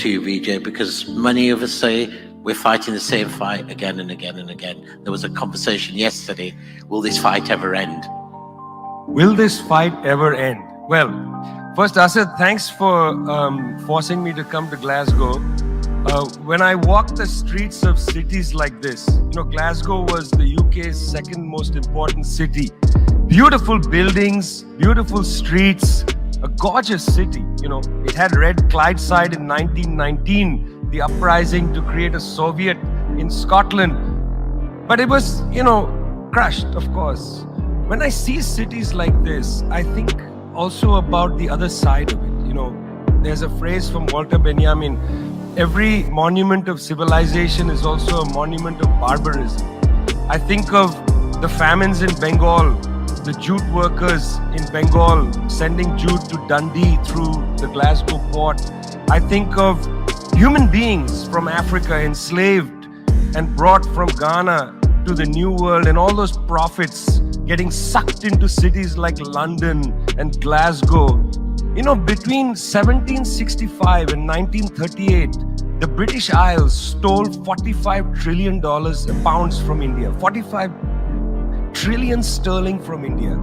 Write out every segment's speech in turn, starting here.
to you, Vijay, because many of us say we're fighting the same fight again and again and again. There was a conversation yesterday, will this fight ever end? Will this fight ever end? Well, first, Asad, thanks for forcing me to come to Glasgow. When I walk the streets of cities like this, Glasgow was the UK's second most important city. Beautiful buildings, beautiful streets, a gorgeous city. It had Red Clydeside in 1919, the uprising to create a Soviet in Scotland. But it was, crushed, of course. When I see cities like this, I think also about the other side of it. There's a phrase from Walter Benjamin, every monument of civilization is also a monument of barbarism. I think of the famines in Bengal, the jute workers in Bengal sending jute to Dundee through the Glasgow port. I think of human beings from Africa enslaved and brought from Ghana to the New World, and all those profits getting sucked into cities like London and Glasgow. Between 1765 and 1938, the British Isles stole $45 trillion pounds from India, 45 trillion sterling from India.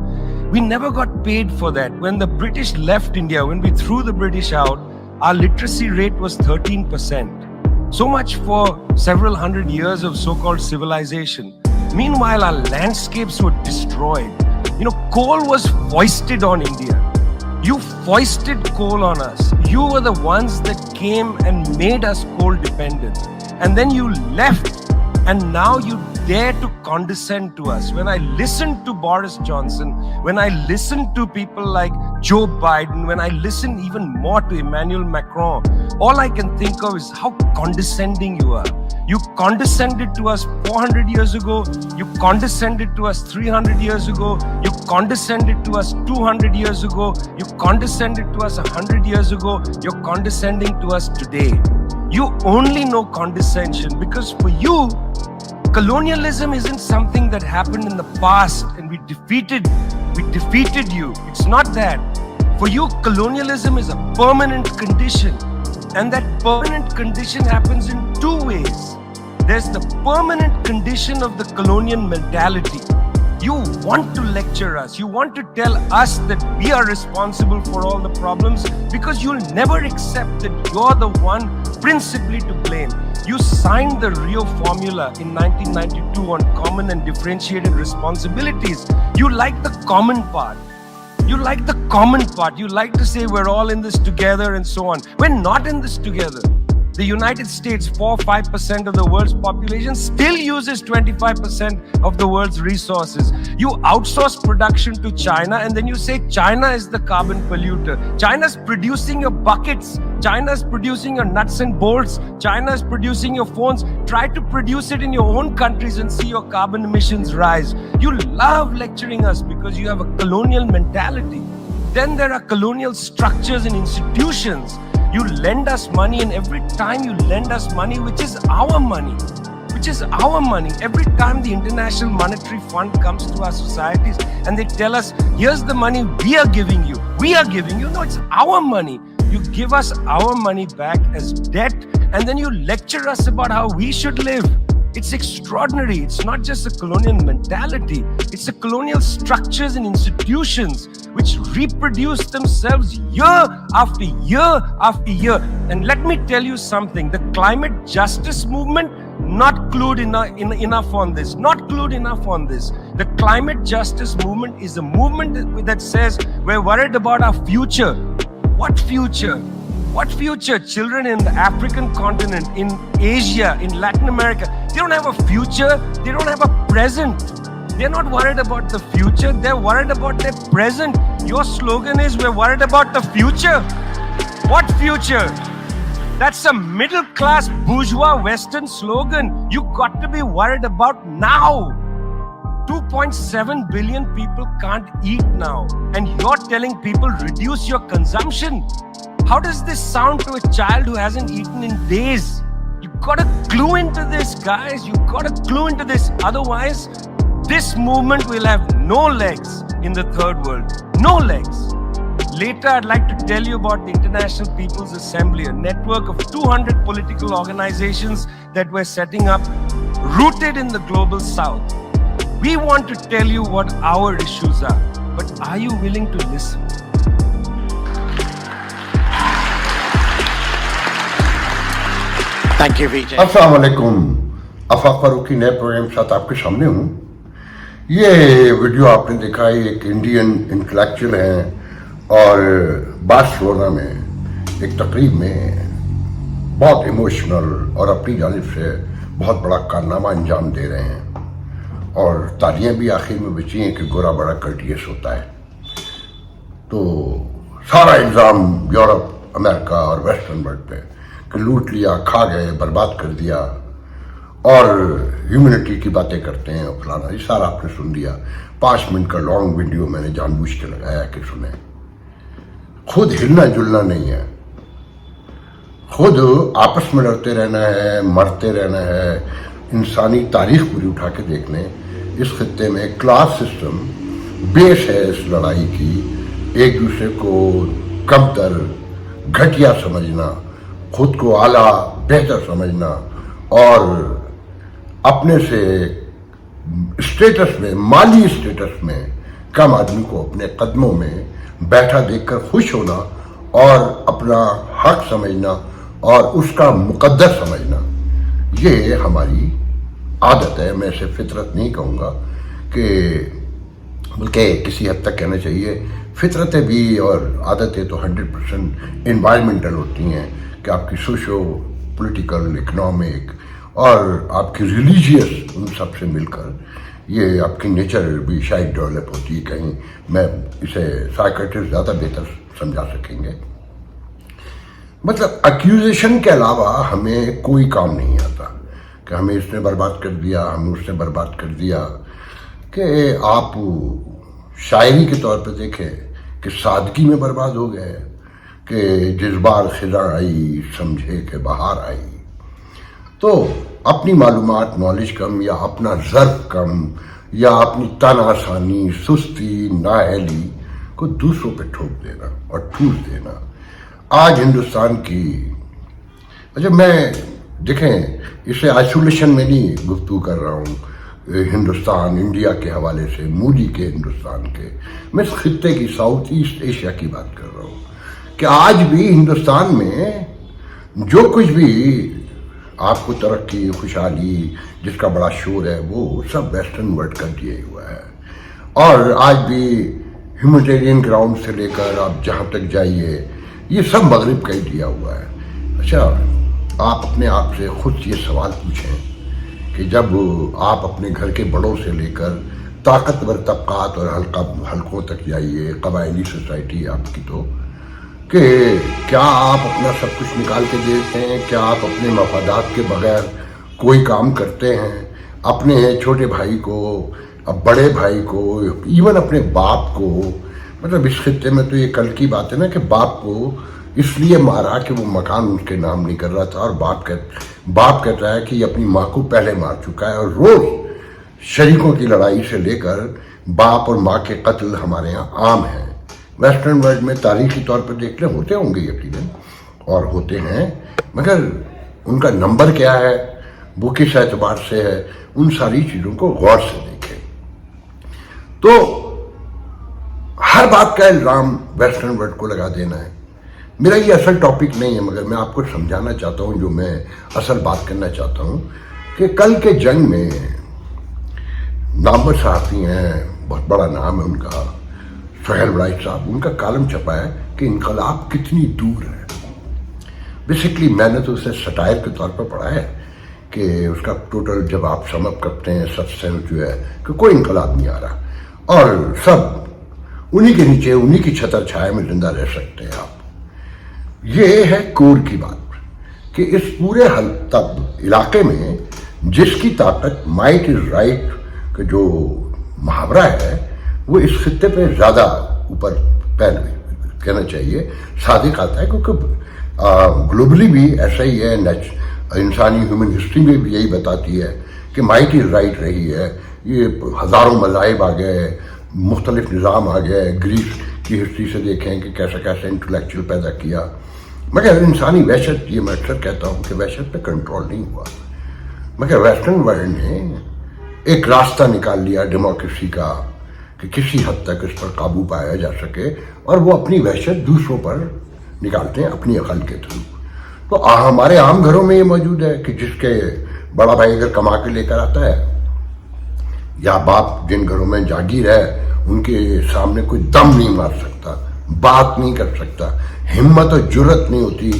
We never got paid for that. When the British left India, when we threw the British out, our literacy rate was 13%. So much for several hundred years of so-called civilization. Meanwhile, our landscapes were destroyed. Coal was foisted on India. You foisted coal on us. You were the ones that came and made us coal dependent. And then you left, and now you dare to condescend to us. When I listen to Boris Johnson, when I listen to people like Joe Biden, when I listen even more to Emmanuel Macron, all I can think of is how condescending you are. You condescended to us 400 years ago. You condescended to us 300 years ago. You condescended to us 200 years ago. You condescended to us 100 years ago. You're condescending to us today. You only know condescension because for you, colonialism isn't something that happened in the past and we defeated you. It's not that. For you, colonialism is a permanent condition. And that permanent condition happens in two ways. There's the permanent condition of the colonial mentality. You want to lecture us. You want to tell us that we are responsible for all the problems because you'll never accept that you're the one principally to blame. You signed the Rio Formula in 1992 on common and differentiated responsibilities. You like the common part. You like the common part. You like to say we're all in this together and so on. We're not in this together. The United States, 4-5% of the world's population, still uses 25% of the world's resources. You outsource production to China and then you say China is the carbon polluter. China's producing your buckets. China's producing your nuts and bolts. China's producing your phones. Try to produce it in your own countries and see your carbon emissions rise. You love lecturing us because you have a colonial mentality. Then there are colonial structures and institutions. You lend us money, and every time you lend us money, which is our money, every time the International Monetary Fund comes to our societies and they tell us, here's the money we are giving you. No, it's our money. You give us our money back as debt, and then you lecture us about how we should live. It's extraordinary. It's not just a colonial mentality. It's the colonial structures and institutions which reproduce themselves year after year after year. And let me tell you something. The climate justice movement, not clued enough on this. The climate justice movement is a movement that says we're worried about our future. What future? What future? Children in the African continent, in Asia, in Latin America, they don't have a future. They don't have a present. They're not worried about the future. They're worried about their present. Your slogan is, we're worried about the future. What future? That's a middle-class bourgeois Western slogan. You got to be worried about now. 2.7 billion people can't eat now. And you're telling people, reduce your consumption. How does this sound to a child who hasn't eaten in days? You gotta clue into this, guys. You gotta clue into this. Otherwise, this movement will have no legs in the third world. No legs. Later, I'd like to tell you about the International People's Assembly, a network of 200 political organizations that we're setting up, rooted in the global south. We want to tell you what our issues are, but are you willing to listen? Thank you, Vijay. अस्सलाम वालेकुम। आफाक फारूकी नए programme के साथ आपके सामने हूँ। ये video आपने देखा है, एक इंडियन इंटेलेक्चुअल हैं और बार्सिलोना में एक तकरीब में बहुत इमोशनल और अपनी जानिब से बहुत बड़ा कारनामा अंजाम दे रहे हैं और तालियां भी आखिर में बची हैं कि गोरा बड़ा कर्टियस होता है। तो सारा इल्ज़ाम यूरोप, अमेरिका और वेस्टर्न वर्ल्ड पे कि लूट लिया, खा गए, बर्बाद कर दिया और ह्यूमैनिटी की बातें करते हैं और फलाना, ये सारा आपने सुन लिया। 5 मिनट का लॉन्ग वीडियो मैंने जानबूझ के लगाया कि सुने। खुद हिलना जुलना नहीं है, खुद आपस में लड़ते रहना है, मरते रहना है। इंसानी तारीख पूरी उठा के देख लें, इस खित्ते में क्लास सिस्टम बेस है इस लड़ाई की। एक दूसरे को कमतर, घटिया समझना, खुद को आला बेहतर समझना और अपने से स्टेटस में, माली स्टेटस में कम आदमी को अपने कदमों में बैठा देखकर खुश होना और अपना हक समझना और उसका मुकद्दर समझना, ये हमारी आदत है। मैं इसे फितरत नहीं कहूँगा, कि बल्कि किसी हद तक कहना चाहिए फितरतें भी और आदतें तो 100% इन्वायरमेंटल होती हैं कि आपकी सोशो पॉलिटिकल, इकोनॉमिक और आपकी रिलीजियस, उन सब से मिलकर ये आपकी नेचर भी शायद डेवलप होती है। कहीं मैं इसे साइकियाट्रिस्ट ज़्यादा बेहतर समझा सकेंगे। मतलब एक्यूजेशन के अलावा हमें कोई काम नहीं आता कि हमें इसने बर्बाद कर दिया, हमें उसने बर्बाद कर दिया। कि आप शायरी के तौर पर देखें कि सादगी में बर्बाद हो गए, कि जिस बार खिजा आई समझे कि बहार आई। तो अपनी मालूमात, नॉलेज कम या अपना ज़र्फ कम या अपनी तन आसानी, सुस्ती, नाअहली को दूसरों पे ठोक देना और ठूस देना। आज हिंदुस्तान की, अच्छा मैं देखें इसे आइसोलेशन में नहीं गुफ्तगू कर रहा हूँ, हिंदुस्तान इंडिया के हवाले से, मोदी के हिंदुस्तान के, मैं इस खित्ते की, साउथ ईस्ट एशिया की बात कर रहा हूँ कि आज भी हिंदुस्तान में जो कुछ भी आपको तरक्की, खुशहाली, जिसका बड़ा शोर है, वो सब वेस्टर्न वर्ल्ड का दिया हुआ है। और आज भी ह्यूमैनिटेरियन ग्राउंड से लेकर आप जहाँ तक जाइए, ये सब मगरिब का ही दिया हुआ है। अच्छा, आप अपने आप से खुद ये सवाल पूछें कि जब आप अपने घर के बड़ों से लेकर ताकतवर तबकात और हल्कों तक जाइए, कबायली सोसाइटी आपकी, तो कि क्या आप अपना सब कुछ निकाल के देते हैं? क्या आप अपने मफादात के बगैर कोई काम करते हैं? अपने छोटे भाई को, अब बड़े भाई को, इवन अपने बाप को, मतलब इस खित्ते में तो ये कल की बात है ना कि बाप को इसलिए मारा कि वो मकान उसके नाम नहीं कर रहा था और बाप कहता है कि ये अपनी माँ को पहले मार चुका है। और रोज शरीकों की लड़ाई से लेकर बाप और माँ के कत्ल हमारे यहाँ आम है। वेस्टर्न वर्ल्ड में तारीखी तौर पर देख लें, होते होंगे यकीनन और होते हैं, मगर उनका नंबर क्या है, वो किस एतबार से है, उन सारी चीज़ों को गौर से देखें। तो हर बात का इल्ज़ाम वेस्टर्न वर्ल्ड को लगा देना है। मेरा ये असल टॉपिक नहीं है, मगर मैं आपको समझाना चाहता हूँ, जो मैं असल बात करना चाहता हूँ कि कल के जंग में नामवर सहाफ़ी हैं, बहुत बड़ा नाम है उनका, सोहेल राइट साहब, उनका कॉलम छपा है कि इनकलाब कितनी दूर है। बेसिकली मैंने तो उसे सटायर के तौर पर पढ़ा है कि उसका टोटल जब आप समअप करते हैं, सब्सटेंस जो है कि कोई इनकलाब नहीं आ रहा और सब उन्हीं के नीचे, उन्हीं की छतर छाया में जिंदा रह सकते हैं आप। ये है कोर की बात कि इस पूरे हल तब इलाके में जिसकी ताकत, माइट इज राइट का जो मुहावरा है, वो इस खित्ते पे ज़्यादा ऊपर पैर कहना चाहिए सादिक आता है, क्योंकि ग्लोबली भी ऐसा ही है। इंसानी ह्यूमन हिस्ट्री में भी यही बताती है कि माइट इज राइट रही है। ये हज़ारों मज़ाहिब आ गए, मुख्तलिफ निज़ाम आ गए, ग्रीस की हिस्ट्री से देखें कि कैसा कैसा इंटेलेक्चुअल पैदा किया, मगर इंसानी वहशत, ये मैं अक्सर कहता हूँ कि वहशत पे कंट्रोल नहीं हुआ, मगर वेस्टर्न वर्ल्ड ने एक रास्ता निकाल लिया डेमोक्रेसी का कि किसी हद तक इस पर काबू पाया जा सके, और वो अपनी वहशत दूसरों पर निकालते हैं अपनी अकल के थ्रू। तो हमारे आम घरों में ये मौजूद है कि जिसके बड़ा भाई अगर कमा के लेकर आता है, या बाप जिन घरों में जागीर है उनके सामने कोई दम नहीं मार सकता, बात नहीं कर सकता, हिम्मत और जुर्रत नहीं होती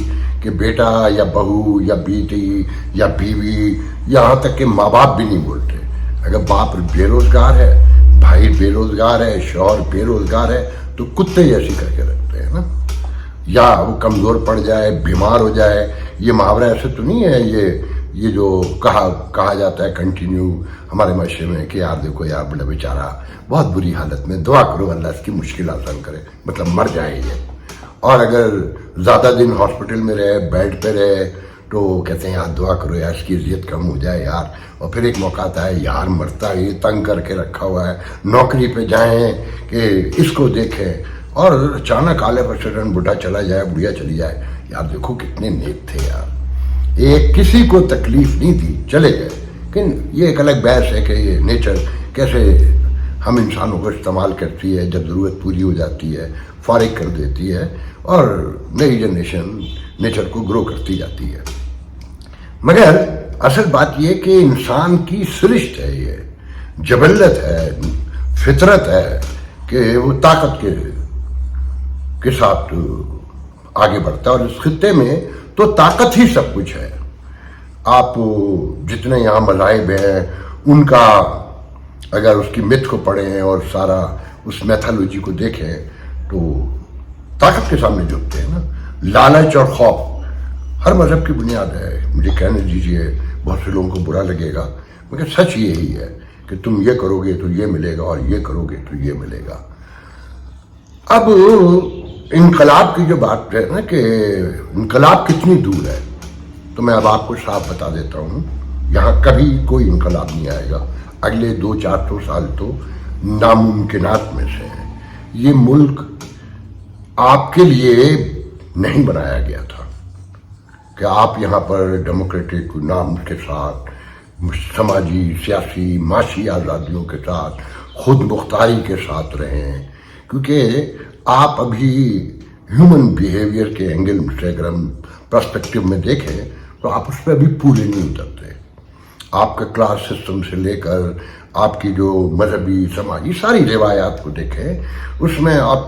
कि बेटा या बहू या बेटी या बीवी, यहाँ तक कि माँ बाप भी नहीं बोलते। अगर बाप बेरोजगार है, भाई बेरोजगार है, शौहर बेरोजगार है, तो कुत्ते जैसी करके रखते हैं ना, या वो कमजोर पड़ जाए, बीमार हो जाए। ये मुहावरा ऐसे तो नहीं है, ये जो कहा जाता है कंटिन्यू हमारे माशरे में कि यार देखो यार बड़ा बेचारा बहुत बुरी हालत में, दुआ करो अल्लाह इसकी मुश्किल आसान करे, मतलब मर जाए ये। और अगर ज़्यादा दिन हॉस्पिटल में रहे, बेड पे रहे, तो कहते हैं यार दुआ करो यार इसकी इज्जत कम हो जाए यार। और फिर एक मौका आता है यार मरता है, ये तंग करके रखा हुआ है, नौकरी पे जाएं कि इसको देखें, और अचानक आले पर सडन बुढ़ा चला जाए, बुढ़िया चली जाए, यार देखो कितने नेक थे यार, ये किसी को तकलीफ नहीं दी, चले गए। लेकिन ये एक अलग बहस है कि ये नेचर कैसे हम इंसानों को इस्तेमाल करती है, जब ज़रूरत पूरी हो जाती है फारिग कर देती है, और नई जनरेशन नेचर को ग्रो करती जाती है। मगर असल बात ये कि इंसान की सृष्ट है, ये जबल्लत है, फितरत है कि वो ताकत के साथ आगे बढ़ता है, और इस खित्ते में तो ताकत ही सब कुछ है। आप जितने यहाँ मज़ाहिब हैं उनका अगर उसकी मिथ को पढ़ें और सारा उस मैथोलॉजी को देखें तो ताकत के सामने झुकते हैं ना। लालच और खौफ हर मजहब की बुनियाद है। मुझे कहने दीजिए, बहुत से लोगों को बुरा लगेगा, मगर सच यही है कि तुम ये करोगे तो ये मिलेगा, और ये करोगे तो ये मिलेगा। अब इनकलाब की जो बात है ना कि इनकलाब कितनी दूर है, तो मैं अब आपको साफ बता देता हूँ, यहाँ कभी कोई इनकलाब नहीं आएगा। अगले 200-400 साल तो नामुमकिनात में से हैं। ये मुल्क आपके लिए नहीं बनाया गया था कि आप यहाँ पर डेमोक्रेटिक नाम के साथ, समाजी, सियासी, माशी आज़ादियों के साथ, खुद मुख्तारी के साथ रहें, क्योंकि आप अभी ह्यूमन बिहेवियर के एंगल से अगर हम पर्सपेक्टिव में देखें तो आप उस पर अभी पूरे नहीं उतरते। आपका क्लास सिस्टम से लेकर आपकी जो मजहबी, समाजी सारी रिवायात को देखें, उसमें आप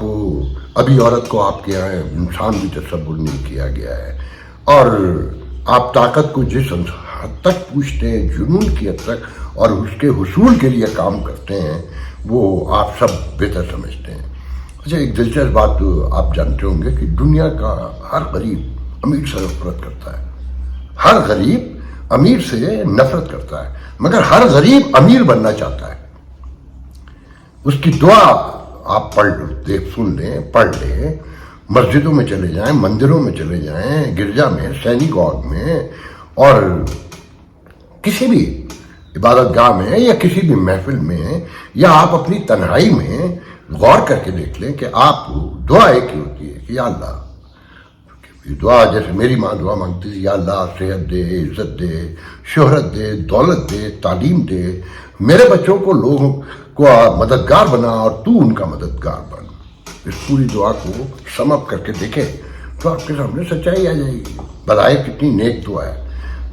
अभी औरत को आपके यहाँ इंसान भी तस्वुर नहीं किया गया है, और आप ताकत को जिस हद तक पूछते हैं, जुनून की हद तक, और उसके हुसूल के लिए काम करते हैं, वो आप सब बेहतर समझते हैं। अच्छा, एक दिलचस्प बात तो आप जानते होंगे कि दुनिया का हर गरीब अमीर से नफरत करता है, हर गरीब अमीर से नफरत करता है, मगर हर गरीब अमीर बनना चाहता है। उसकी दुआ आप सुन लें, पढ़ लें, मस्जिदों में चले जाएं, मंदिरों में चले जाएं, गिरजा में, सैनिगॉग में, और किसी भी इबादत गाह में या किसी भी महफिल में, या आप अपनी तन्हाई में गौर करके देख लें कि आप दुआ एक ही होती है कि या अल्लाह, दुआ जैसे मेरी माँ दुआ मांगती थी, या अल्लाह सेहत दे, इज्जत दे, शोहरत दे, दौलत दे, तालीम दे, मेरे बच्चों को लोगों को मददगार बना और तू उनका मददगार बन। इस पूरी दुआ को समअप करके देखें तो आपके सामने सच्चाई आ जाएगी। बताए कितनी नेक दुआ है,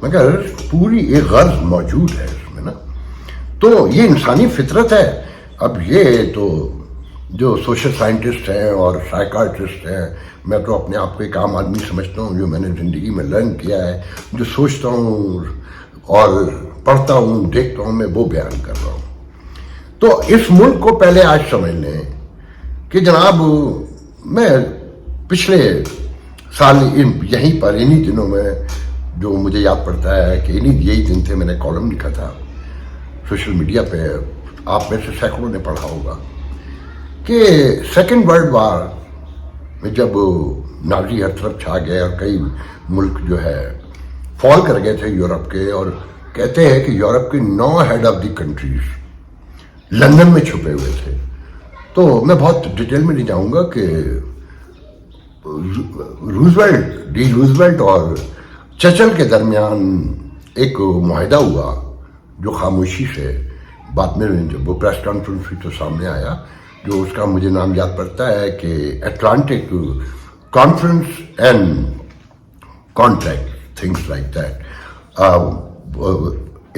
मगर पूरी एक गर्ज मौजूद है इसमें ना। तो ये इंसानी फितरत है। अब ये तो जो सोशल साइंटिस्ट हैं और साइकाट्रिस्ट हैं, मैं तो अपने आप को एक आम आदमी समझता हूँ, जो मैंने ज़िंदगी में लर्न किया है, जो सोचता हूँ और पढ़ता हूँ, देखता हूँ, मैं वो बयान कर रहा हूँ। तो इस मुल्क को पहले आज समझ लें कि जनाब, मैं पिछले साल यहीं पर इन्हीं दिनों में, जो मुझे याद पड़ता है कि यही दिन थे, मैंने कॉलम लिखा था सोशल मीडिया पे, आप में से सैकड़ों ने पढ़ा होगा कि सेकेंड वर्ल्ड वार में जब नाजी हर तरफ छा गए और कई मुल्क जो है फॉल कर गए थे यूरोप के, और कहते हैं कि यूरोप के 9 head of the countries London में छुपे हुए थे, تو میں بہت ڈیٹیل میں نہیں جاؤں گا کہ روزویلٹ اور چرچل کے درمیان ایک معاہدہ ہوا جو خاموشی سے بعد میں جب وہ پریس کانفرنس ہوئی تو سامنے آیا، جو اس کا مجھے نام یاد پڑتا ہے کہ Atlantic conference and contract, things like that,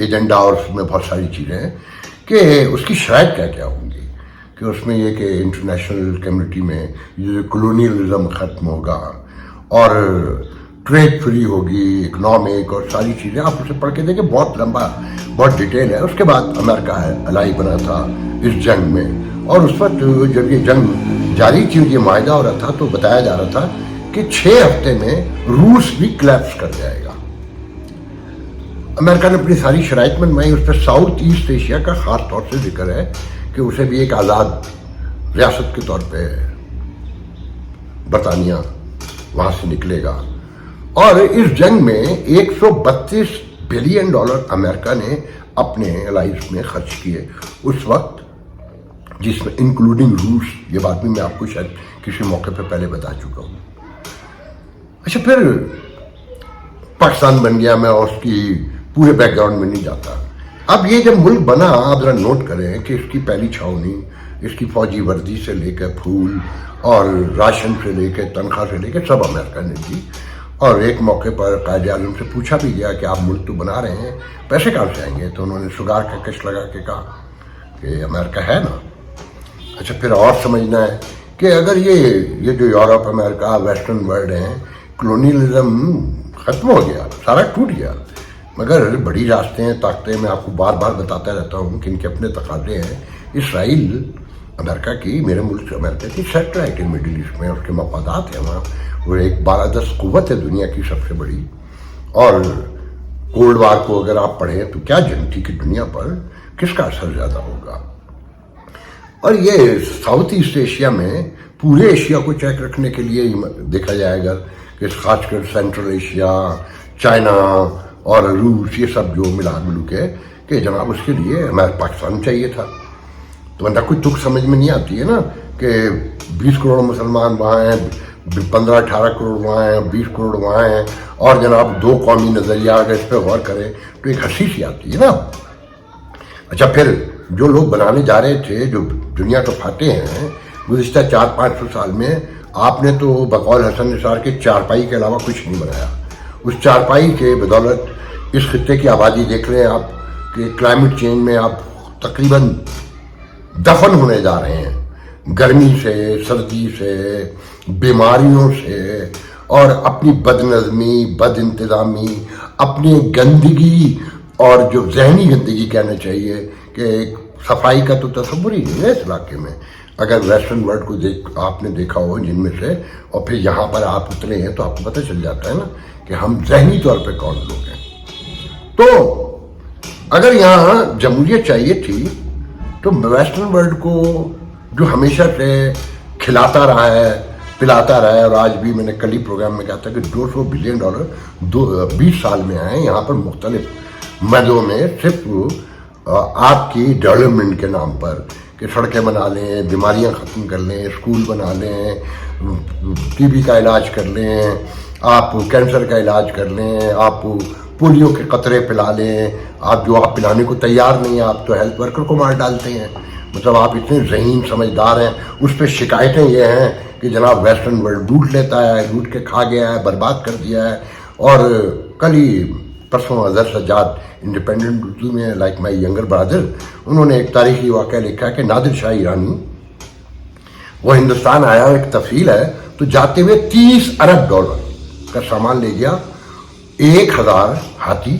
agenda اور اس میں بہت ساری چیزیں ہیں کہ اس کی شرائط کیا کیا ہوں گی، کہ اس میں یہ کہ انٹرنیشنل کمیونٹی میں یہ کلونیلزم ختم ہوگا اور ٹریڈ فری ہوگی، اکنامک اور ساری چیزیں، آپ اسے پڑھ کے دیکھیں، بہت لمبا بہت ڈیٹیل ہے۔ اس کے بعد امریکہ الائی بنا تھا اس جنگ میں، اور اس وقت جب یہ جنگ جاری تھی، یہ معاہدہ ہو رہا تھا، تو بتایا جا رہا تھا کہ 6 ہفتے میں روس بھی کلیپس کر جائے گا۔ امریکہ نے اپنی ساری شرائط منوائی، اس پہ ساؤتھ ایسٹ ایشیا کا خاص طور سے ذکر ہے کہ اسے بھی ایک آزاد ریاست کے طور پہ برطانیہ وہاں سے نکلے گا۔ اور اس جنگ میں $132 بلین امریکہ نے اپنے الائز میں خرچ کیے اس وقت، جس میں انکلوڈنگ روس، یہ بات بھی میں آپ کو شاید کسی موقع پہ پہلے بتا چکا ہوں۔ اچھا، پھر پاکستان بن گیا، میں اس کی پورے بیک گراؤنڈ میں نہیں جاتا۔ اب یہ جب ملک بنا، آپ ذرا نوٹ کریں کہ اس کی پہلی چھاؤنی، اس کی فوجی وردی سے لے کے پھول اور راشن سے لے کے تنخواہ سے لے کے سب امریکہ نے دی۔ اور ایک موقع پر قائد اعظم سے پوچھا بھی گیا کہ آپ ملک تو بنا رہے ہیں، پیسے کہاں سے آئیں گے؟ تو انہوں نے سگار کا کش لگا کے کہا کہ امریکہ ہے نا۔ اچھا، پھر اور سمجھنا ہے کہ اگر یہ جو یورپ، امریکہ، ویسٹرن ورلڈ ہیں، کلونیلزم ختم ہو گیا، سارا ٹوٹ گیا، مگر بڑی راستے ہیں، طاقتیں، میں آپ کو بار بار بتاتا رہتا ہوں کہ ان کے اپنے تقاضے ہیں۔ اسرائیل امریکہ کی، میرے ملک سے امریکہ کی سیٹلائٹ ہے مڈل ایسٹ میں، اس کے مفادات ہیں وہاں، وہ ایک 12-10 قوت ہے دنیا کی سب سے بڑی۔ اور کولڈ وار کو اگر آپ پڑھیں تو کیا جنگ تھی کہ دنیا پر کس کا اثر زیادہ ہوگا۔ اور یہ ساؤتھ ایسٹ ایشیا میں پورے ایشیا کو چیک رکھنے کے لیے دیکھا جائے گا کہ خاص کر سینٹرل ایشیا، چائنا اور روس، یہ سب جو ملا ملو کے کہ جناب اس کے لیے ہمارے پاکستان چاہیے تھا۔ تو ورنہ کوئی تک سمجھ میں نہیں آتی ہے نا کہ 20 کروڑ مسلمان وہاں ہیں، 15-18 کروڑ وہاں ہیں، 20 کروڑ وہاں ہیں، اور جناب 2 قومی نظریہ اگر اس پہ غور کریں تو ایک ہنسی سی آتی ہے نا۔ اچھا، پھر جو لوگ بنانے جا رہے تھے، جو دنیا کے فاتح ہیں، گزشتہ 400-500 سال میں آپ نے تو بقول حسن نثار کے چارپائی کے علاوہ کچھ نہیں بنایا۔ اس چارپائی کے بدولت اس خطے کی آبادی دیکھ رہے ہیں آپ کہ کلائمیٹ چینج میں آپ تقریباً دفن ہونے جا رہے ہیں، گرمی سے، سردی سے، بیماریوں سے، اور اپنی بد نظمی، بد انتظامی، اپنی گندگی، اور جو ذہنی گندگی کہنا چاہیے کہ صفائی کا تو تصور ہی نہیں ہے اس علاقے میں۔ اگر ویسٹرن ورلڈ کو آپ نے دیکھا ہو جن میں سے، اور پھر یہاں پر آپ اترے ہیں تو آپ کو پتہ چل جاتا ہے نا کہ ہم ذہنی طور پہ کون لوگ ہیں۔ تو اگر یہاں جمہوریت چاہیے تھی تو ویسٹرن ورلڈ کو جو ہمیشہ سے کھلاتا رہا ہے، پلاتا رہا ہے، اور آج بھی میں نے کل ہی پروگرام میں کہا تھا کہ $200 بلین 20 سال میں آئے یہاں پر مختلف مدوں میں، صرف آپ کی ڈیولپمنٹ کے نام پر کہ سڑکیں بنا لیں، بیماریاں ختم کر لیں، اسکول بنا لیں، TB کا علاج کر لیں، آپ کینسر کا علاج کر لیں، آپ پولیو کے قطرے پلا لیں، آپ جو آپ پلانے کو تیار نہیں ہیں، آپ تو ہیلتھ ورکر کو مار ڈالتے ہیں۔ مطلب آپ اتنے ذہین سمجھدار ہیں۔ اس پہ شکایتیں یہ ہیں کہ جناب ویسٹرن ورلڈ لوٹ لیتا ہے، لوٹ کے کھا گیا ہے، برباد کر دیا ہے۔ اور کل ہی پرسوں اظہر سجاد انڈیپینڈنٹ اردو میں، لائک مائی ینگر برادر، انہوں نے ایک تاریخی واقعہ لکھا کہ نادر شاہ ایرانی وہ ہندوستان آیا، ایک تفصیل ہے، تو جاتے ہوئے $30 ارب کا سامان لے گیا، 1000 ہاتھی،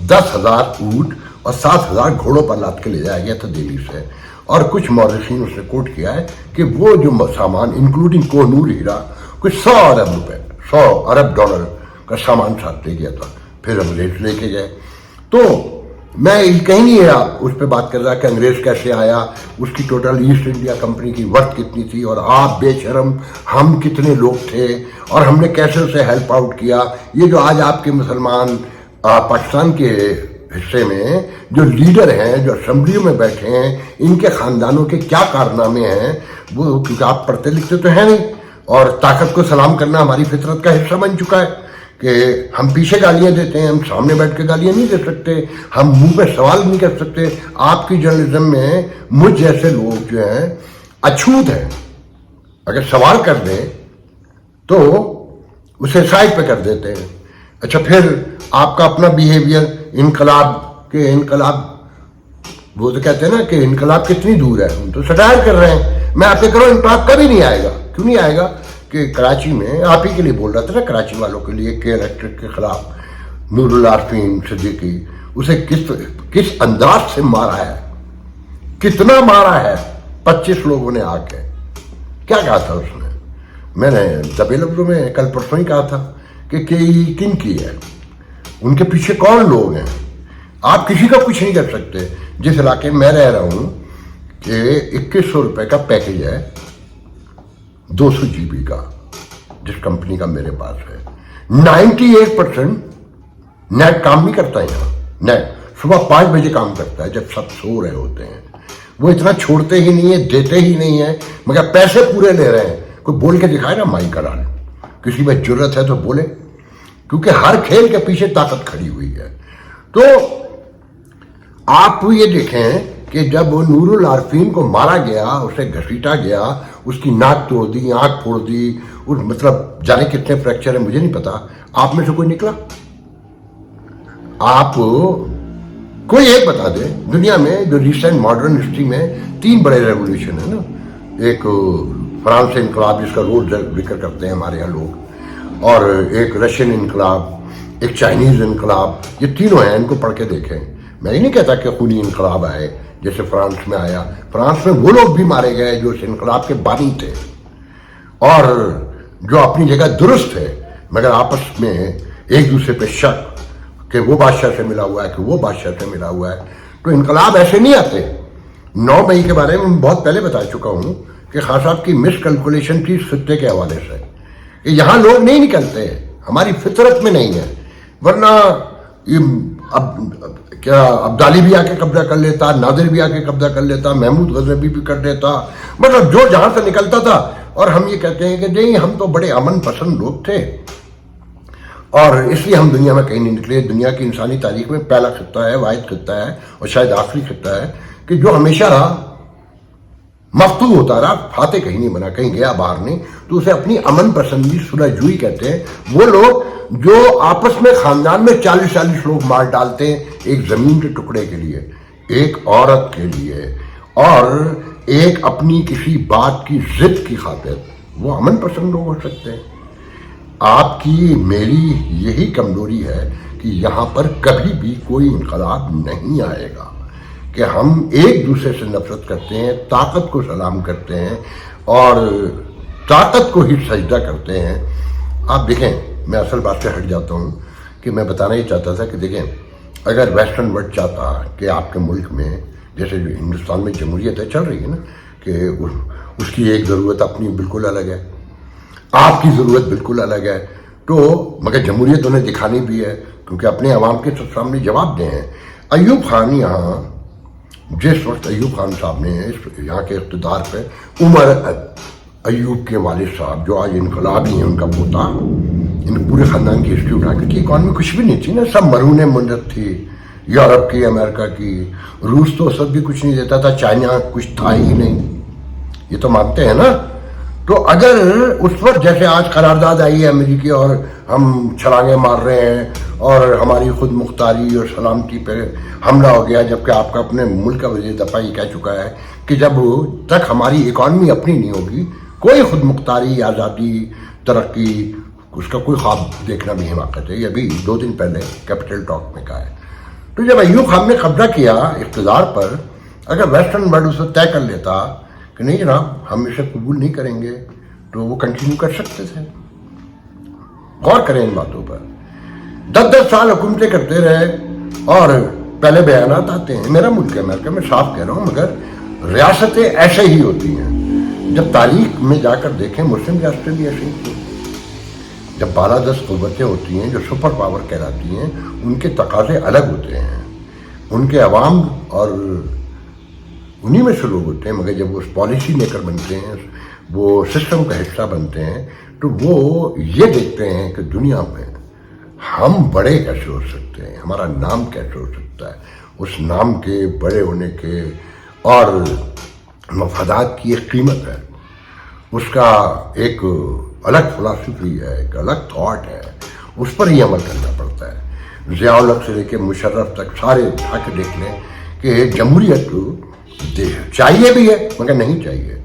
10,000 اونٹ اور 7,000 گھوڑوں پر لاد کے لے جایا گیا تھا دہلی سے۔ اور کچھ مورخین اس نے کوٹ کیا ہے کہ وہ جو سامان انکلوڈنگ کوہ نور ہیرا کچھ $100 ارب کا سامان ساتھ لے گیا تھا۔ پھر انگریز لے کے گئے۔ تو میں کہیں نہیں اس پہ بات کر رہا کہ انگریز کیسے آیا، اس کی ٹوٹل ایسٹ انڈیا کمپنی کی ورتھ کتنی تھی، اور آپ بے شرم ہم کتنے لوگ تھے، اور ہم نے کیسے اسے ہیلپ آؤٹ کیا۔ یہ جو آج آپ کے مسلمان پاکستان کے حصے میں جو لیڈر ہیں، جو اسمبلیوں میں بیٹھے ہیں، ان کے خاندانوں کے کیا کارنامے ہیں، वो क्योंकि आप पढ़ते लिखते तो हैं नहीं, और ताकत को सलाम करना हमारी फितरत का हिस्सा बन चुका है कि हम पीछे गालियां देते हैं, हम सामने बैठ के गालियां नहीं दे सकते, हम मुंह पे सवाल नहीं कर सकते। आपकी जर्नलिज्म में मुझ जैसे लोग जो हैं अछूत हैं, अगर सवाल कर दें तो उसे साइड पे कर देते हैं। अच्छा, फिर आपका अपना बिहेवियर इनकलाब वो तो कहते हैं ना कि इनकलाब कितनी दूर है, हम तो सटायर कर रहे हैं। मैं आपके करो इनकलाब कभी नहीं आएगा, क्यों नहीं आएगा कि कराची में आप ही के लिए बोल रहा था ना, कराची वालों के लिए के इलेक्ट्रिक के खिलाफ नूरुल आरफीन सिद्दीकी, उसे किस अंदाज से मारा है, कितना मारा है, 25 लोगों ने आके क्या कहा था उसने। मैंने दबे लफ्जों में कल परसों ही कहा था कि किन की है, उनके पीछे कौन लोग हैं। आप किसी का कुछ नहीं कर सकते। जिस इलाके में मैं रह रहा हूं कि 2100 रुपए का पैकेज है 200 GB का, जिस कंपनी का मेरे पास है। 98% नेट काम नहीं करता यहाँ। नेट सुबह 5 बजे काम करता है जब सब सो रहे होते हैं। वो इतना छोड़ते ही नहीं है, देते ही नहीं है, मगर पैसे पूरे ले रहे हैं। कोई बोल के दिखाए ना माई का डाल, किसी में जरूरत है तो बोले, क्योंकि हर खेल के पीछे ताकत खड़ी हुई है। तो आप ये देखें कि जब वो नूरुल आरफीन को मारा गया, उसे घसीटा गया, उसकी नाक तोड़ दी, आंख फोड़ दी, और मतलब जाने कितने फ्रैक्चर है मुझे नहीं पता, आप में से कोई निकला? आप कोई एक बता दे दुनिया में जो रिसेंट मॉडर्न हिस्ट्री में 3 बड़े रेवोल्यूशन है ना, एक फ्रांस इनकलाब जिसका रोज जिक्र करते हैं हमारे यहाँ लोग, और एक रशियन इनकलाब, एक चाइनीज इनकलाब, ये तीनों हैं, इनको पढ़ के देखें। मैं ये नहीं कहता कि खूनी इनकलाब आए जैसे फ्रांस में आया। फ्रांस में वो लोग भी मारे गए जो इस इनकलाब के बानी थे और जो अपनी जगह दुरुस्त थे, मगर आपस में एक दूसरे पे शक कि वो बादशाह से मिला हुआ है, कि वो बादशाह से मिला हुआ है। तो इनकलाब ऐसे नहीं आते। 9 मई के बारे में बहुत पहले बता चुका हूं कि खान साहब की मिस कैलकुलेशन थी इस खित्ते के हवाले से कि यहाँ लोग नहीं निकलते, हमारी फितरत में नहीं है। वरना अब क्या अब्दाली भी आके कब्जा कर लेता, नादिर भी आके कब्जा कर लेता, महमूद गजनबी भी कर देता, मतलब जो जहां से निकलता था। और हम ये कहते हैं कि नहीं, हम तो बड़े अमन पसंद लोग थे और इसलिए हम दुनिया में कहीं नहीं निकले। दुनिया की इंसानी तारीख में पहला खित्ता है, वाहिद खित्ता है और शायद आखिरी खित्ता है कि जो हमेशा मफ्तूह होता रहा, फाते कहीं नहीं बना, कहीं गया बाहर नहीं। तो उसे अपनी अमन पसंदी सुलहजुई कहते हैं। वो लोग जो आपस में खानदान में 40-40 लोग मार डालते हैं एक जमीन के टुकड़े के लिए, एक औरत के लिए, और एक अपनी किसी बात की जिद की खातिर, वो अमन पसंद लोग हो सकते हैं। आपकी मेरी यही कमजोरी है कि यहाँ पर कभी भी कोई इनकलाब नहीं आएगा, कि हम एक दूसरे से नफरत करते हैं, ताकत को सलाम करते हैं और ताकत को ही सजदा करते हैं। आप देखें, मैं असल बात से हट जाता हूँ कि मैं बताना ही चाहता था कि देखें, अगर वेस्टर्न वर्ल्ड चाहता कि आपके मुल्क में, जैसे जो हिंदुस्तान में जमहूरियत है चल रही है ना, कि उसकी एक ज़रूरत अपनी बिल्कुल अलग है, आपकी ज़रूरत बिल्कुल अलग है, तो मगर जमहूरियत उन्हें दिखानी भी है क्योंकि अपने अवाम के सामने जवाब दें हैं। अयूब खान यहाँ, जिस वक्त अयूब खान साहब ने यहाँ के इक़्तिदार पे, उमर अयूब के वालिद साहब जो आज इनकलाबी हैं, उनका पोता, इन पूरे ख़ानदान की हिस्ट्री उठा के, इकॉनमी कुछ भी नहीं थी ना, सब मरून मुंडत थी, यूरोप की, अमेरिका की, रूस तो सब भी कुछ नहीं देता था, चाइना कुछ था ही नहीं, ये तो मानते हैं ना। तो अगर उस वक्त जैसे आज करारदाद आई है अमेरिकी और हम छलांगे मार रहे हैं और हमारी खुद मुख्तारी और सलामती पे हमला हो गया, जबकि आपका अपने मुल्क का वज़ीर दफ़ा ये कह चुका है कि जब तक हमारी इकॉनमी अपनी नहीं होगी, कोई खुद मुख्तारी, आज़ादी, तरक्की, उसका कोई ख्वाब देखना भी हिमाकत है। ये अभी 2 दिन पहले कैपिटल टॉक में कहा है। तो जब अयूब खान ने कब्जा किया इक़्तिदार पर, अगर वेस्टर्न वर्ल्ड उसे तय कर लेता कि नहीं जनाब हम इसे कबूल नहीं करेंगे, तो वो कंटिन्यू कर सकते थे। गौर करें इन बातों पर। 10-10 साल हुकूमतें करते रहे और पहले बयानात आते हैं, मेरा मुल्क है अमेरिका, मैं साफ कह रहा हूँ, मगर रियासतें ऐसे ही होती हैं। जब तारीख में जाकर देखें, मुस्लिम रियासतें भी ऐसे ही थी। जब 12-10 क़ुव्वतें होती हैं जो सुपर पावर कहलाती हैं, उनके तकाज़े अलग होते हैं, उनके अवाम और उन्हीं में से लोग होते हैं, मगर जब वो पॉलिसी मेकर बनते हैं, वो सिस्टम का हिस्सा बनते हैं, तो वो ये देखते हैं कि दुनिया में हम बड़े कैसे हो सकते हैं, हमारा नाम कैसे हो सकता है, उस नाम के बड़े होने के और मफादात की एक कीमत है, उसका एक अलग फिलॉसफी है, एक अलग थॉट है, उस पर ही अमल करना पड़ता है। ज़िया-उल हक से लेके मुशर्रफ तक सारे उठा के देख लें कि जमहूरियत चाहिए भी है मगर नहीं चाहिए।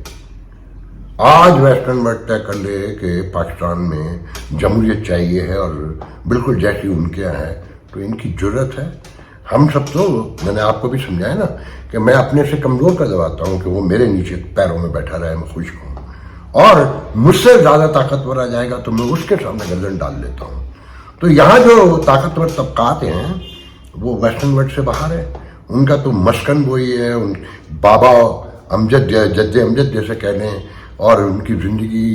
आज वेस्टर्न वर्ल्ड तय कर ले कि पाकिस्तान में जमहूरियत चाहिए है और बिल्कुल जैसी उनके यहाँ है, तो इनकी जरूरत है। हम सब तो, मैंने आपको भी समझाया ना कि मैं अपने से कमज़ोर कर दबाता हूँ कि वो मेरे नीचे पैरों में बैठा रहे, मैं खुश हूँ, और मुझसे ज़्यादा ताकतवर आ जाएगा तो मैं उसके सामने गर्दन डाल लेता हूँ। तो यहाँ जो ताकतवर तबकात हैं वो वेस्टर्न वर्ल्ड से बाहर है, उनका तो मस्कन वही है, उन बाबा अमजद जद्दे अमजद जैसे कह लें, और उनकी ज़िंदगी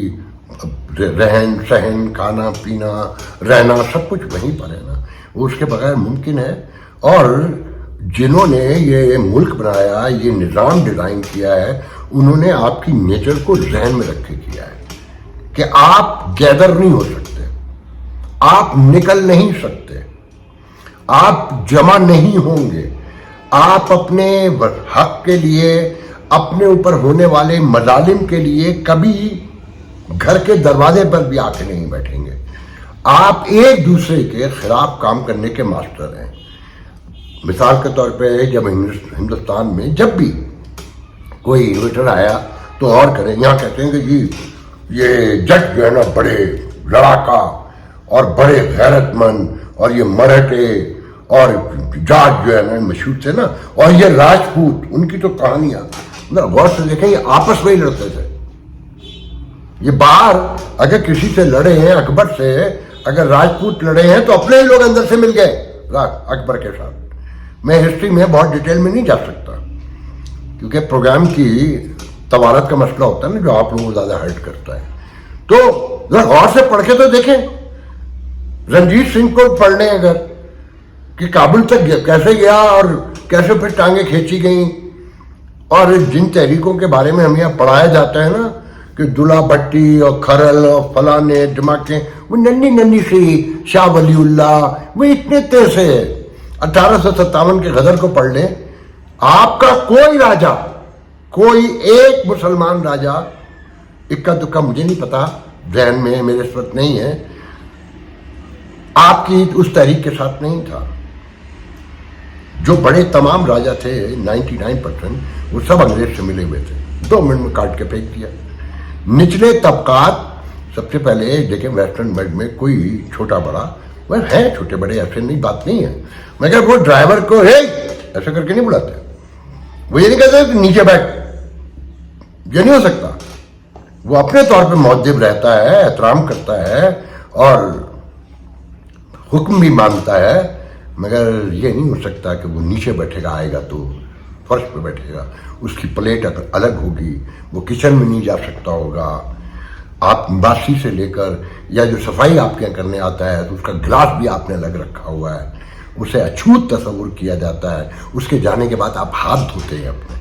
रहन सहन खाना पीना रहना सब कुछ वहीं पर है ना, वो उसके बगैर मुमकिन है। और जिन्होंने ये मुल्क बनाया, ये निज़ाम डिज़ाइन किया है, उन्होंने आपकी नेचर को जहन में रख के किया है कि आप गैदर नहीं हो सकते, आप निकल नहीं सकते, आप जमा नहीं होंगे, आप अपने हक के लिए, अपने ऊपर होने वाले मजालिम के लिए कभी घर के दरवाजे पर भी आके नहीं बैठेंगे। आप एक दूसरे के खिलाफ काम करने के मास्टर हैं। मिसाल के तौर पे जब हिंदुस्तान में जब भी कोई इन्वेटर आया तो और करें, यहाँ कहते हैं कि जी ये जट जो है ना बड़े लड़ाका और बड़े गैरतमंद, और ये मराठे और जाट जो है ना मशहूर थे ना, और ये राजपूत, उनकी तो कहानियां गौर से देखें, ये आपस में ही लड़ते थे। ये बाहर अगर किसी से लड़े हैं, अकबर से अगर राजपूत लड़े हैं तो अपने ही लोग अंदर से मिल गए अकबर के साथ। मैं हिस्ट्री में बहुत डिटेल में नहीं जा सकता क्योंकि प्रोग्राम की तवारत का मसला होता है ना, जो आप लोगों को ज्यादा हर्ट करता है। तो जरा गौर से पढ़ के तो देखें, रंजीत सिंह को पढ़ लें अगर, कि काबुल तक कैसे गया और कैसे फिर टांगे खींची गई, और जिन तहरीकों के बारे में हमें यहाँ पढ़ाया जाता है ना कि दुला भट्टी और खरल और फलाने धमाके, वो नन्ही नन्ही सी शाह वलीउल्लाह, वो इतने तेज से 1857 के गदर को पढ़ लें, आपका कोई राजा, कोई एक मुसलमान राजा, इक्का दुक्का मुझे नहीं पता, जहन में मेरे इस वक्त नहीं है, आपकी उस तहरीक के साथ नहीं था। जो बड़े तमाम राजा थे 99% वो सब अंग्रेज से मिले हुए थे, 2 मिनट में काट के फेंक दिया। निचले तबकात सबसे पहले देखें, वेस्टर्न वर्ल्ड में कोई छोटा बड़ा वह है, छोटे बड़े ऐसे नहीं, बात नहीं है, मगर वो ड्राइवर को हे ऐसे करके नहीं बुलाते, वो ये नहीं कहते कि नीचे बैठ, ये नहीं हो सकता। वो अपने तौर पे मुअद्दिब रहता है, एहतराम करता है और हुक्म भी मानता है, मगर ये नहीं हो सकता कि वो नीचे बैठेगा, आएगा तो फर्श पे बैठेगा, उसकी प्लेट अगर अलग होगी, वो किचन में नहीं जा सकता होगा, आप बासी से लेकर या जो सफाई आपके यहाँ करने आता है तो उसका गिलास भी आपने अलग रखा हुआ है, उसे अछूत तस्वुर किया जाता है, उसके जाने के बाद आप हाथ धोते हैं अपने।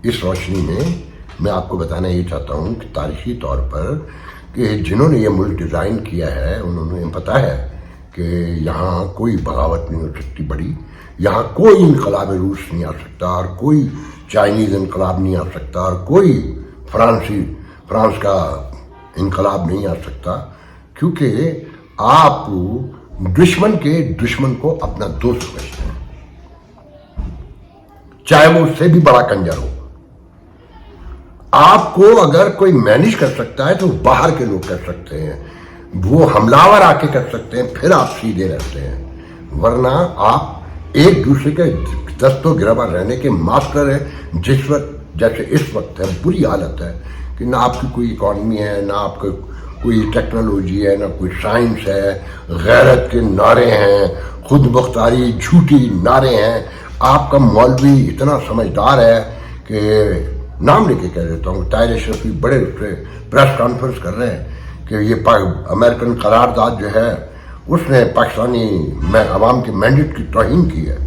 इस रोशनी में मैं आपको बताना ये चाहता हूँ कि तारीखी तौर पर कि जिन्होंने ये मुल्क डिज़ाइन किया है, उन्होंने पता है कि यहाँ कोई बगावत नहीं हो सकती बड़ी, यहाँ कोई इनकलाब रूस नहीं आ सकता, और कोई चाइनीज़ इनकलाब नहीं आ सकता, और कोई फ्रांस का इनकलाब नहीं आ सकता, क्योंकि आप दुश्मन के दुश्मन को अपना दोस्त समझते हैं, चाहे वो उससे भी बड़ा कंजर हो। आपको अगर कोई मैनेज कर सकता है तो बाहर के लोग कर सकते हैं, वो हमलावर आके कर सकते हैं, फिर आप सीधे रहते हैं, वरना आप एक दूसरे के दस्तों गिरफ्तार रहने के मास्टर हैं। जिस वक्त जैसे इस वक्त है, बुरी हालत है कि ना आपकी कोई इकॉनमी है, ना आपको कोई टेक्नोलॉजी है, ना कोई साइंस है, गैरत के नारे हैं, खुद मुख्तारी झूठी नारे हैं। आपका मौलवी इतना समझदार है कि नाम लेके कह देता हूँ, ताहिर शफी बड़े प्रेस कॉन्फ्रेंस कर रहे हैं कि ये अमेरिकन करारदाद जो है उसने पाकिस्तानी अवाम के मैंडेट की तौहीन की है।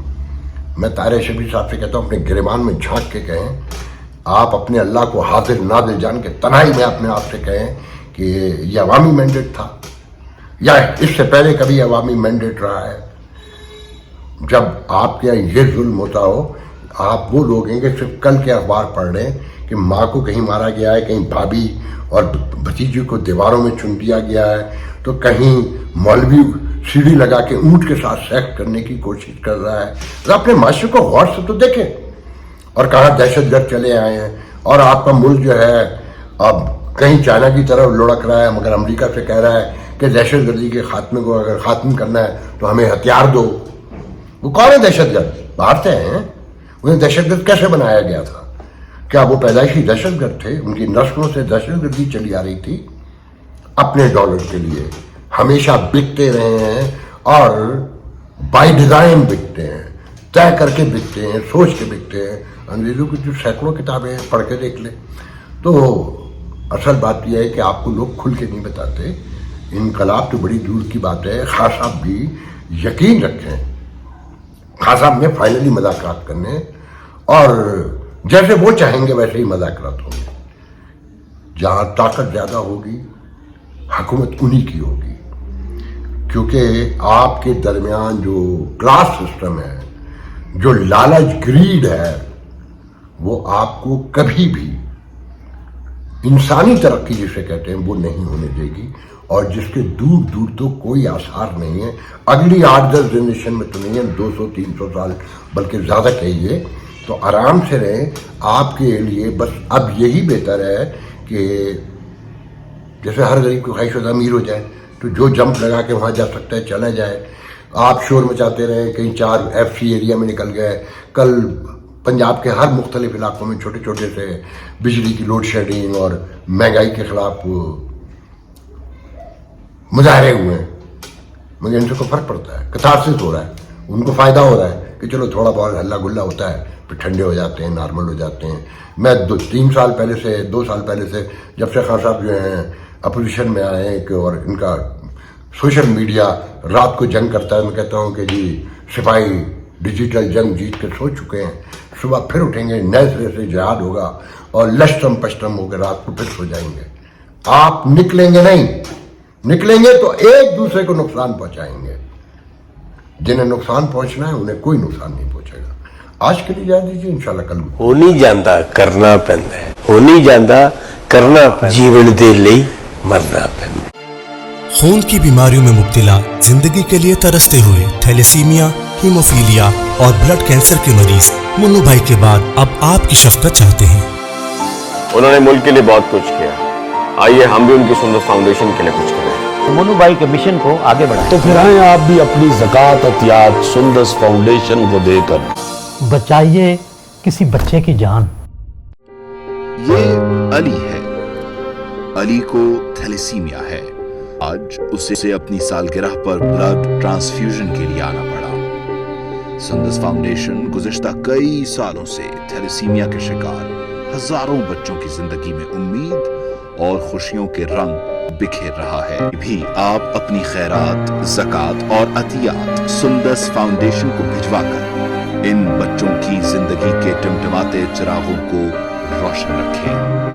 میں طاہر شبیر صاحب سے کہتا ہوں اپنے گریبان میں جھانک کے کہیں, آپ اپنے اللہ کو حاضر ناظر جان کے تنہائی میں اپنے آپ سے کہیں کہ یہ عوامی مینڈیٹ تھا یا اس سے پہلے کبھی عوامی مینڈیٹ رہا ہے. جب آپ کے یہاں یہ ظلم ہوتا ہو, آپ وہ لوگ ہیں کہ صرف کل کے اخبار پڑھ رہے ہیں کہ ماں کو کہیں مارا گیا ہے, کہیں بھابھی اور بھتیجی کو دیواروں میں چن دیا گیا ہے, تو کہیں مولوی سیڑھی لگا کے اونٹ کے ساتھ سیکس کرنے کی کوشش کر رہا ہے. اپنے معاشرے کو غور سے تو دیکھیں, اور کہاں دہشت گرد چلے آئے ہیں, اور آپ کا ملک جو ہے اب کہیں چائنا کی طرف لڑک رہا ہے, مگر امریکہ سے کہہ رہا ہے کہ دہشت گردی کے خاتمے کو اگر ختم کرنا ہے تو ہمیں ہتھیار دو. وہ کون ہے دہشت گرد؟ باہر سے ہیں. انہیں دہشت گرد کیسے بنایا گیا تھا؟ کیا وہ پیدائشی دہشت گرد تھے؟ ان کی نسلوں سے دہشت گردی چلی آ رہی تھی. اپنے ڈالر کے لیے ہمیشہ بکتے رہے ہیں, اور بائی ڈیزائن بکتے ہیں, طے کر کے بکتے ہیں, سوچ کے بکتے ہیں. انگریزوں کی جو سینکڑوں کتابیں پڑھ کے دیکھ لیں. تو اصل بات یہ ہے کہ آپ کو لوگ کھل کے نہیں بتاتے. انقلاب تو بڑی دور کی بات ہے. خان صاحب بھی یقین رکھیں, خان صاحب نے فائنلی مذاکرات کرنے, اور جیسے وہ چاہیں گے ویسے ہی مذاکرات ہوں گے. جہاں طاقت زیادہ ہوگی حکومت انہی کی ہوگی, کیونکہ آپ کے درمیان جو کلاس سسٹم ہے, جو لالچ گریڈ ہے, وہ آپ کو کبھی بھی انسانی ترقی جسے کہتے ہیں وہ نہیں ہونے دے گی, اور جس کے دور دور تو کوئی آثار نہیں ہے. اگلی 8-10 جنریشن میں تو نہیں ہے, 200-300 سال بلکہ زیادہ کہیے. تو آرام سے رہیں. آپ کے لیے بس اب یہی بہتر ہے کہ جیسے ہر غریب کی خواہش ہوتا ہے امیر ہو جائے, تو جو جمپ لگا کے وہاں جا سکتا ہے چلا جائے. آپ شور مچاتے رہیں, کہیں 4 FC ایریا میں نکل گئے. کل پنجاب کے ہر مختلف علاقوں میں چھوٹے چھوٹے سے بجلی کی لوڈ شیڈنگ اور مہنگائی کے خلاف مظاہرے ہوئے ہیں, مگر ان سے کوئی فرق پڑتا ہے؟ کتھارسس ہو رہا ہے, ان کو فائدہ ہو رہا ہے کہ چلو تھوڑا بہت ہلا گلا ہوتا ہے, پھر ٹھنڈے ہو جاتے ہیں, نارمل ہو جاتے ہیں. میں 2 سال پہلے سے جب سے خان صاحب جو ہیں اپوزیشن میں آئے ہیں کہ اور ان کا سوشل میڈیا رات کو جنگ کرتا ہے, میں کہتا ہوں کہ جی سپاہی ڈیجیٹل جنگ جیت کے سو چکے ہیں, صبح پھر اٹھیں گے, نئے سرے سے جہاد ہوگا, اور لشٹم پشٹم ہو کے رات کو پھر سو جائیں گے. آپ نکلیں گے نہیں, نکلیں گے تو ایک دوسرے کو نقصان پہنچائیں گے. جنہیں نقصان پہنچنا ہے انہیں کوئی نقصان نہیں پہنچے گا. آج کے لیے جا دیجیے, انشاءاللہ کل ہو نہیں جاندہ کرنا پہنتا ہے, ہو نہیں جاندہ کرنا پہنتا, جیون دے لئی مرنا پہنتا. خون کی بیماریوں میں مبتلا, زندگی کے لیے ترستے ہوئے تھیلیسیمیا, ہیموفیلیا اور بلڈ کینسر کے مریض منو بھائی کے بعد اب آپ کی شفقت چاہتے ہیں. انہوں نے ملک کے لیے بہت کچھ کیا, آئیے ہم بھی ان کی سندس فاؤنڈیشن کے لیے کچھ کریں. منو بھائی کے مشن کو آگے بڑھائیں. تو پھر آئیں آپ بھی اپنی زکوٰۃ عطیات سندس فاؤنڈیشن کو دے کر بچائیے کسی بچے کی جان. یہ علی ہے. علی کو تھیلیسیمیا ہے. آج اسے اپنی سالگرہ پر بلڈ ٹرانسفیوژن کے لیے آنا پڑا. سندس فاؤنڈیشن گزشتہ کئی سالوں سے تھیلیسیمیا کے شکار ہزاروں بچوں کی زندگی میں امید اور خوشیوں کے رنگ بکھیر رہا ہے. بھی آپ اپنی خیرات، زکوٰۃ اور عطیات سندس فاؤنڈیشن کو بھجوا کر ان بچوں کی زندگی کے ٹمٹماتے چراغوں کو روشن رکھیں.